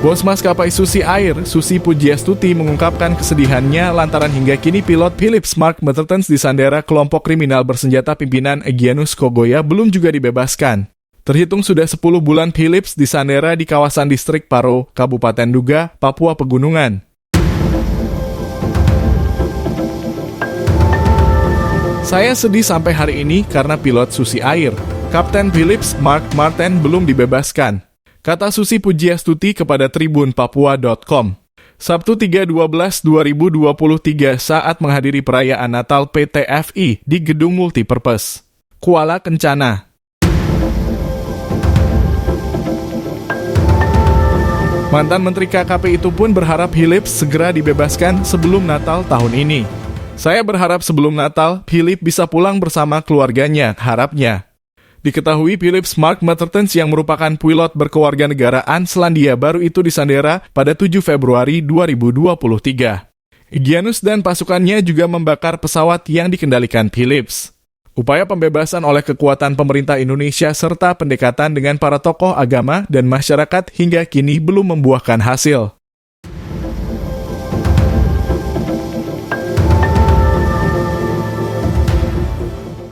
Bos maskapai Susi Air, Susi Pujiastuti mengungkapkan kesedihannya lantaran hingga kini pilot Philips Mark Mertens disandera kelompok kriminal bersenjata pimpinan Egyanus Kogoya belum juga dibebaskan. Terhitung sudah 10 bulan Philips disandera di kawasan distrik Paro, Kabupaten Duga, Papua Pegunungan. Saya sedih sampai hari ini karena pilot Susi Air, Kapten Philips Mark Marten belum dibebaskan, kata Susi Pujiastuti kepada tribunpapua.com. Sabtu 3/12/2023 saat menghadiri perayaan Natal PT FI di Gedung Multipurpose, Kuala Kencana. Mantan Menteri KKP itu pun berharap Philips segera dibebaskan sebelum Natal tahun ini. Saya berharap sebelum Natal, Philips bisa pulang bersama keluarganya, harapnya. Diketahui Philips Mark Mertens yang merupakan pilot berkewarganegaraan Selandia Baru itu disandera pada 7 Februari 2023. Egyanus dan pasukannya juga membakar pesawat yang dikendalikan Philips. Upaya pembebasan oleh kekuatan pemerintah Indonesia serta pendekatan dengan para tokoh agama dan masyarakat hingga kini belum membuahkan hasil.